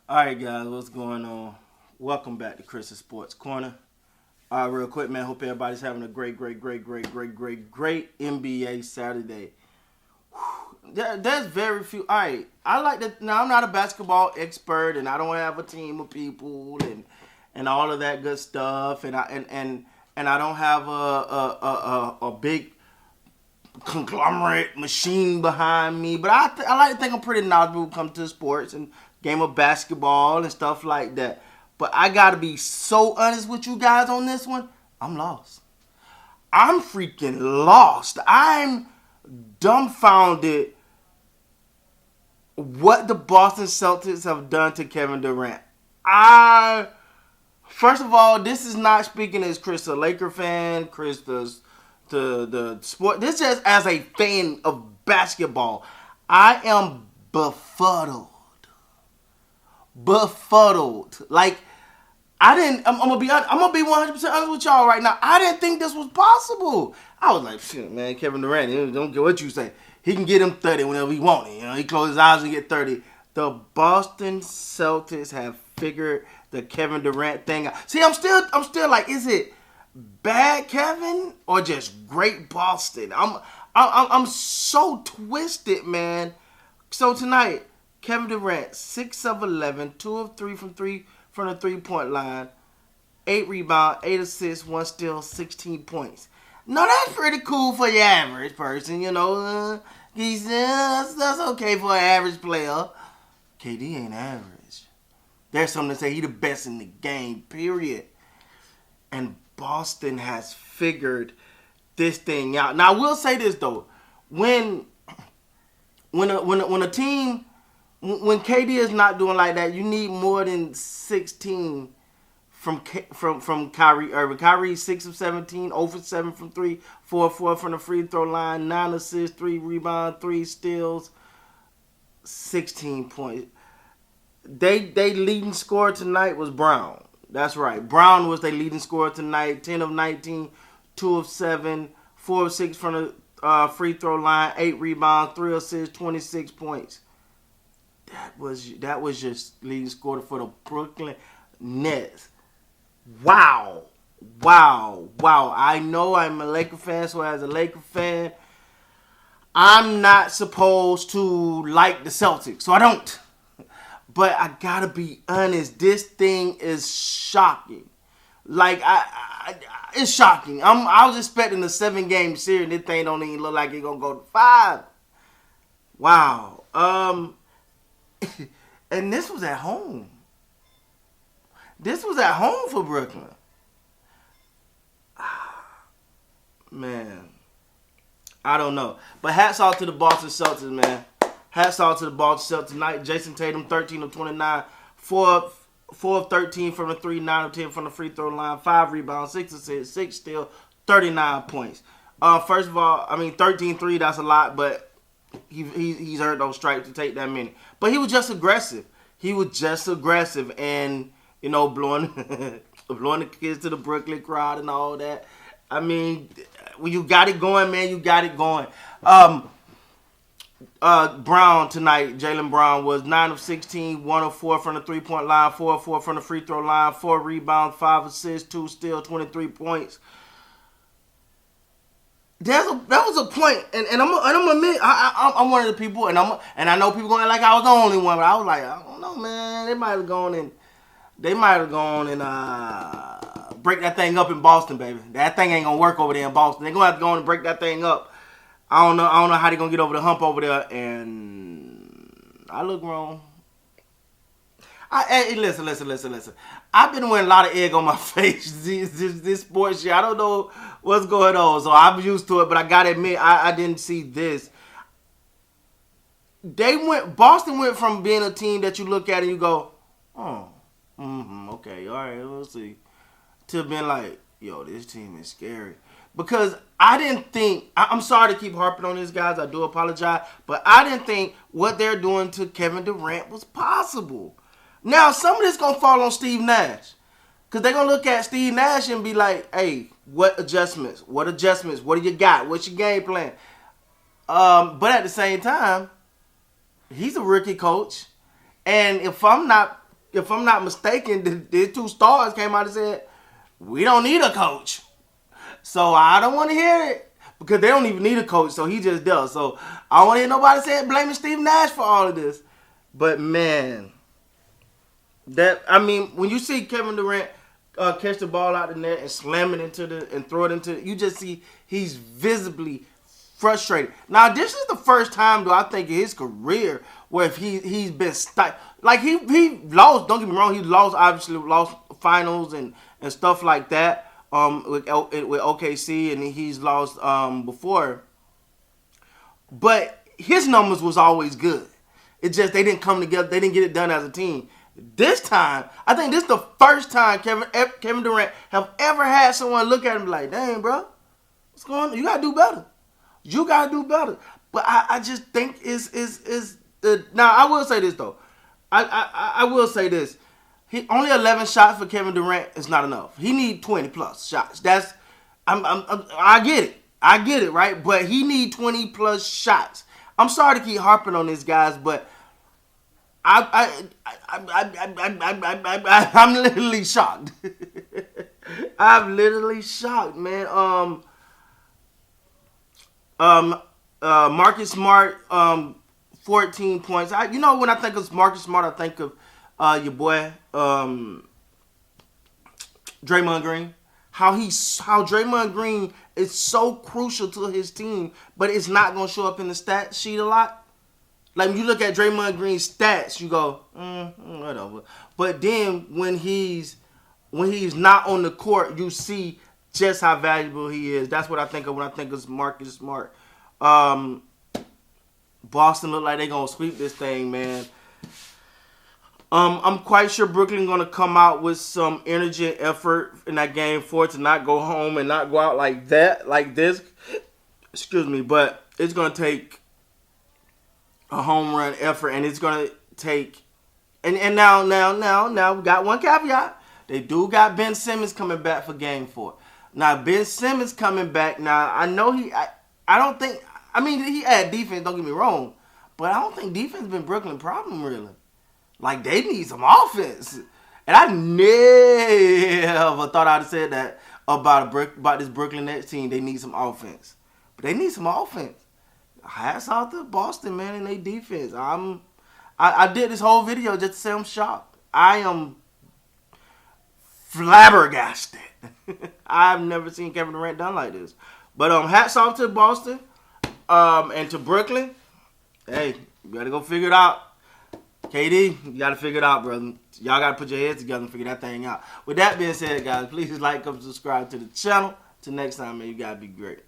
All right, guys, what's going on? Welcome back to Chris's Sports Corner. All right, real quick, man. Hope everybody's having a great NBA Saturday. There's very few. All right, I like that. Now, I'm not a basketball expert, and I don't have a team of people and all of that good stuff, and I don't have a big conglomerate machine behind me. But I like to think I'm pretty knowledgeable when it comes to sports and game of basketball and stuff like that. But I gotta be so honest with you guys on this one. I'm lost. I'm freaking lost. I'm dumbfounded what the Boston Celtics have done to Kevin Durant. First of all, this is not speaking as Chris, a Laker fan, Chris, the sport. This is just as a fan of basketball. I am befuddled. Like, I'm gonna be 100% honest with y'all right now. I didn't think this was possible. I was like, shit, man, Kevin Durant, don't care what you say. He can get him 30 whenever he wants it. He closes his eyes and get 30. The Boston Celtics have figured the Kevin Durant thing out. See, I'm still like, is it bad Kevin or just great Boston? I'm so twisted, man. So tonight, Kevin Durant, 6 of 11, 2 of 3 from the 3-point line, 8 rebounds, 8 assists, 1 steal, 16 points. Now that's pretty cool for your average person, that's okay for an average player. KD ain't average. There's something to say he the best in the game, period. And Boston has figured this thing out. Now I will say this though, when a team, when KD is not doing like that, you need more than 16 from Kyrie Irving. Kyrie 6 of 17, 0 for 7 from 3, 4 of 4 from the free throw line, 9 assists, 3 rebounds, 3 steals, 16 points. They leading scorer tonight was Brown. That's right. Brown was their leading scorer tonight. 10 of 19, 2 of 7, 4 of 6 from the free throw line, 8 rebounds, 3 assists, 26 points. That was just leading scorer for the Brooklyn Nets. Wow. I know I'm a Laker fan, so as a Laker fan, I'm not supposed to like the Celtics, so I don't. But I gotta be honest, this thing is shocking. Like, it's shocking. I was expecting a 7-game series. This thing don't even look like it's gonna go to 5. Wow. And this was at home. This was at home for Brooklyn. Man, I don't know. But hats off to the Boston Celtics, man. Hats off to the Boston Celtics tonight. Jason Tatum, 13 of 29, 4 of 13 from the 3, 9 of 10 from the free throw line, 5 rebounds, 6 assists, 6 steals, 39 points. First of all, 13-3, that's a lot, but he's earned those stripes to take that many. But he was just aggressive. And, blowing the kids to the Brooklyn crowd and all that. When you got it going, man, you got it going. Brown tonight, Jaylen Brown was 9 of 16, 1 of 4 from the 3-point line, 4 of 4 from the free throw line, 4 rebounds, 5 assists, 2 steals, 23 points. That was a point, and I'm gonna admit I'm one of the people, and I know people gonna like I was the only one, but I was like, I don't know, man. They might have gone and break that thing up in Boston, baby. That thing ain't gonna work over there in Boston. They're gonna have to go on and break that thing up. I don't know how they're gonna get over the hump over there, and I look wrong. Hey, listen. I've been wearing a lot of egg on my face this sports year. I don't know what's going on, so I'm used to it. But I gotta admit, I didn't see this. Boston went from being a team that you look at and you go, oh, okay, all right, we'll see, to being like, yo, this team is scary. Because I didn't think, I'm sorry to keep harping on this, guys. I do apologize, but I didn't think what they're doing to Kevin Durant was possible. Now, some of this going to fall on Steve Nash. Because they're going to look at Steve Nash and be like, hey, what adjustments? What do you got? What's your game plan? But at the same time, he's a rookie coach. And if I'm not if I'm not mistaken, the two stars came out and said, we don't need a coach. So I don't want to hear it. Because they don't even need a coach, so he just does. So I don't want to hear nobody say blaming Steve Nash for all of this. But man, when you see Kevin Durant catch the ball out the net and slam it and throw it into, you just see he's visibly frustrated. Now this is the first time, though, I think in his career where if he's been stuck. Like he lost. Don't get me wrong, he obviously lost finals and stuff like that. With OKC, and he's lost before. But his numbers was always good. It just they didn't come together. They didn't get it done as a team. This time, I think this is the first time Kevin Durant have ever had someone look at him like, "Dang, bro, what's going on? You gotta do better. You gotta do better." But I just think is the now. I will say this though. I will say this. Only 11 shots for Kevin Durant is not enough. He need 20 plus shots. I get it, right? But he need 20 plus shots. I'm sorry to keep harping on this, guys, but I'm literally shocked. I'm literally shocked, man. Marcus Smart, 14 points. When I think of Marcus Smart, I think of your boy Draymond Green. How Draymond Green is so crucial to his team, but it's not gonna show up in the stat sheet a lot. Like when you look at Draymond Green's stats, you go, whatever. But then when he's not on the court, you see just how valuable he is. That's what I think of when I think of Marcus Smart. Boston look like they're gonna sweep this thing, man. I'm quite sure Brooklyn going to come out with some energy and effort in that game for it to not go home and not go out like this. Excuse me, but it's going to take a home run effort, and it's going to take. And now we got one caveat. They do got Ben Simmons coming back for Game 4. Now Ben Simmons coming back. Now I know I don't think. I mean, he had defense. Don't get me wrong, but I don't think defense been Brooklyn's problem really. Like, they need some offense. And I never thought I'd have said that about this Brooklyn Nets team. They need some offense. But they need some offense. Hats off to Boston, man, and their defense. I did this whole video just to say I'm shocked. I am flabbergasted. I've never seen Kevin Durant done like this. But hats off to Boston and to Brooklyn. Hey, you got to go figure it out. KD, you got to figure it out, brother. Y'all got to put your heads together and figure that thing out. With that being said, guys, please like, subscribe to the channel. Till next time, man, you got to be great.